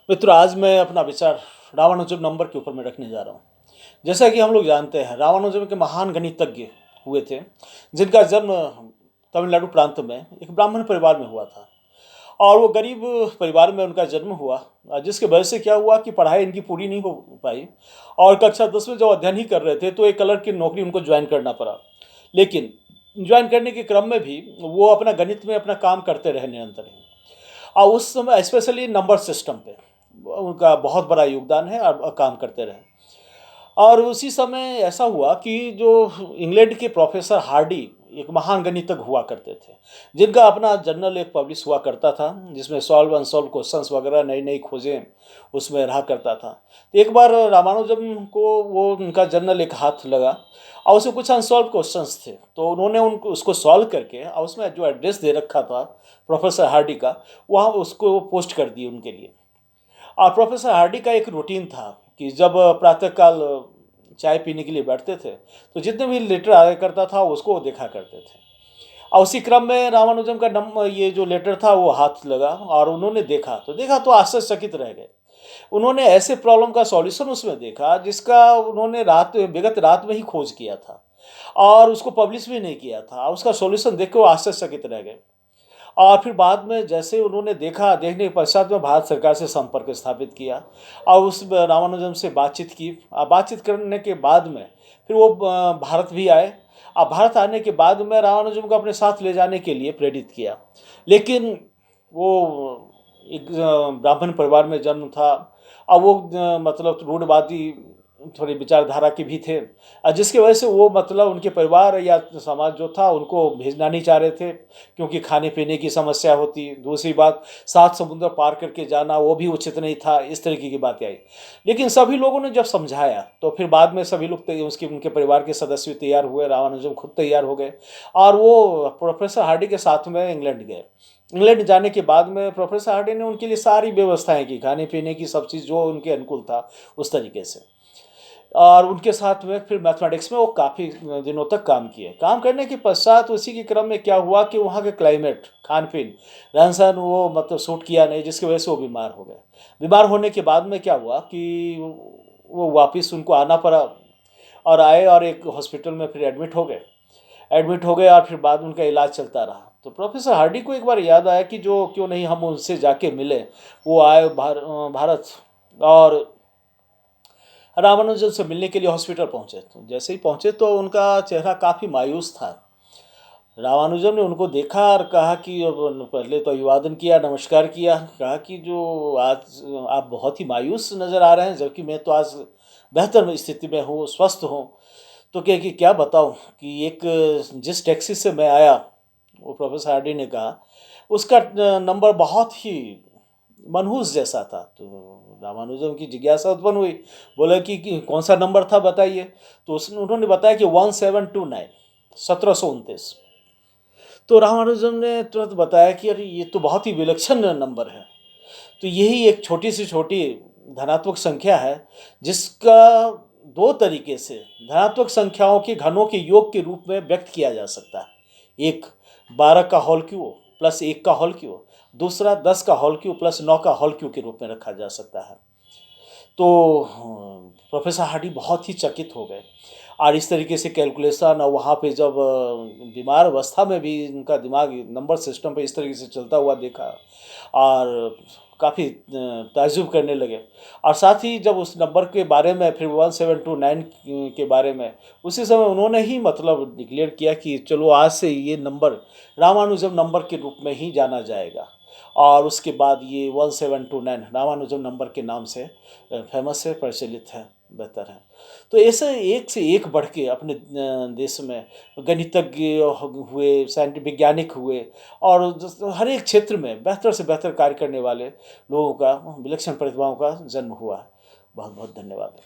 मित्रों, आज मैं अपना विचार रामानुजम नंबर के ऊपर मैं रखने जा रहा हूँ। जैसा कि हम लोग जानते हैं, रामानुजम के महान गणितज्ञ हुए थे, जिनका जन्म तमिलनाडु प्रांत में एक ब्राह्मण परिवार में हुआ था। और वो गरीब परिवार में उनका जन्म हुआ, जिसकी वजह से क्या हुआ कि पढ़ाई इनकी पूरी नहीं हो पाई। और कक्षा 10 में जब अध्ययन ही कर रहे थे तो एक क्लर्क की नौकरी उनको ज्वाइन करना पड़ा। लेकिन ज्वाइन करने के क्रम में भी वो अपना गणित में अपना काम करते रहे निरंतर ही। और उस समय स्पेशली नंबर सिस्टम पे उनका बहुत बड़ा योगदान है और काम करते रहे। और उसी समय ऐसा हुआ कि जो इंग्लैंड के प्रोफेसर हार्डी एक महान गणितज्ञ हुआ करते थे, जिनका अपना जर्नल एक पब्लिश हुआ करता था, जिसमें सॉल्व अनसॉल्व क्वेश्चंस वगैरह नई नई खोजें उसमें रहा करता था। तो एक बार रामानुजम को वो उनका जर्नल एक हाथ लगा और उसमें कुछ अनसॉल्व क्वेश्चंस थे, तो उन्होंने उनको उसको सॉल्व करके और उसमें जो एड्रेस दे रखा था प्रोफेसर हार्डी का, वहाँ उसको पोस्ट कर दिए उनके लिए। और प्रोफेसर हार्डी का एक रूटीन था कि जब प्रातःकाल चाय पीने के लिए बैठते थे तो जितने भी लेटर आया करता था उसको वो देखा करते थे। और उसी क्रम में रामानुजम का नंबर ये जो लेटर था वो हाथ लगा और उन्होंने देखा तो आश्चर्यचकित रह गए। उन्होंने ऐसे प्रॉब्लम का सॉल्यूशन उसमें देखा जिसका उन्होंने विगत रात में ही खोज किया था और उसको पब्लिश भी नहीं किया था। उसका सॉल्यूशन देख के वो आश्चर्यचकित रह गए। और फिर बाद में जैसे उन्होंने देखने के पश्चात में भारत सरकार से संपर्क स्थापित किया और उस रामानुजम से बातचीत की। बातचीत करने के बाद में फिर वो भारत भी आए। और भारत आने के बाद में रामानुजम को अपने साथ ले जाने के लिए प्रेरित किया। लेकिन वो एक ब्राह्मण परिवार में जन्म था और वो मतलब रूढ़वादी थोड़ी विचारधारा के भी थे, जिसकी वजह से वो मतलब उनके परिवार या समाज जो था उनको भेजना नहीं चाह रहे थे, क्योंकि खाने पीने की समस्या होती। दूसरी बात, 7 समुद्र पार करके जाना वो भी उचित नहीं था। इस तरीके की बातें आई। लेकिन सभी लोगों ने जब समझाया तो फिर बाद में सभी लोग उसके उनके परिवार के सदस्य भी तैयार हुए, रामानुजम खुद तैयार हो गए और वो प्रोफेसर हार्डी के साथ में इंग्लैंड गए। इंग्लैंड जाने के बाद में प्रोफेसर हार्डी ने उनके लिए सारी व्यवस्थाएं की, खाने पीने की सब चीज़ जो उनके अनुकूल था उस तरीके से। और उनके साथ में फिर मैथमेटिक्स में वो काफ़ी दिनों तक काम किए। काम करने के पश्चात उसी के क्रम में क्या हुआ कि वहाँ के क्लाइमेट, खान पीन, रहन सहन वो मतलब सूट किया नहीं, जिसकी वजह से वो बीमार हो गए। बीमार होने के बाद में क्या हुआ कि वो वापस उनको आना पड़ा और आए और एक हॉस्पिटल में फिर एडमिट हो गए और फिर बाद में उनका इलाज चलता रहा। तो प्रोफेसर हार्डी को एक बार याद आया कि जो क्यों नहीं हम उनसे जाके मिले। वो आए भारत और रामानुजन से मिलने के लिए हॉस्पिटल पहुंचे। तो जैसे ही पहुंचे तो उनका चेहरा काफ़ी मायूस था। रामानुजन ने उनको देखा और कहा कि अब पहले तो अभिवादन किया, नमस्कार किया, कहा कि जो आज आप बहुत ही मायूस नज़र आ रहे हैं, जबकि मैं तो आज बेहतर स्थिति में हूँ, स्वस्थ हूँ। तो क्या कि क्या बताऊँ कि एक जिस टैक्सी से मैं आया, वो प्रोफेसर हार्डी ने कहा, उसका नंबर बहुत ही मनहूस जैसा था। तो रामानुजम की जिज्ञासा उत्पन्न हुई, बोले कि कौन सा नंबर था बताइए। तो उन्होंने बताया कि 1729, 1729। तो रामानुजम ने तुरंत बताया कि अरे ये तो बहुत ही विलक्षण नंबर है। तो यही एक छोटी से छोटी धनात्मक संख्या है जिसका दो तरीके से धनात्मक संख्याओं के घनों के योग के रूप में व्यक्त किया जा सकता है। एक 12 का होल क्यूब प्लस 1 का होल क्यूब, दूसरा 10 का होल क्यूब प्लस 9 का होल क्यूब के रूप में रखा जा सकता है। तो प्रोफेसर हार्डी बहुत ही चकित हो गए और इस तरीके से कैलकुलेशन, और वहाँ पे जब बीमार अवस्था में भी उनका दिमाग नंबर सिस्टम पे इस तरीके से चलता हुआ देखा और काफ़ी ताज्जुब करने लगे। और साथ ही जब उस नंबर के बारे में फिर 1729 के बारे में उसी समय उन्होंने ही मतलब डिक्लेयर किया कि चलो आज से ये नंबर रामानुजम नंबर के रूप में ही जाना जाएगा। और उसके बाद ये 1729 रामानुजम नंबर के नाम से फेमस है, प्रचलित है, बेहतर है। तो ऐसे एक से एक बढ़ के अपने देश में गणितज्ञ हुए, साइंटिफिक वैज्ञानिक हुए और हर एक क्षेत्र में बेहतर से बेहतर कार्य करने वाले लोगों का, विलक्षण प्रतिभाओं का जन्म हुआ। बहुत बहुत धन्यवाद।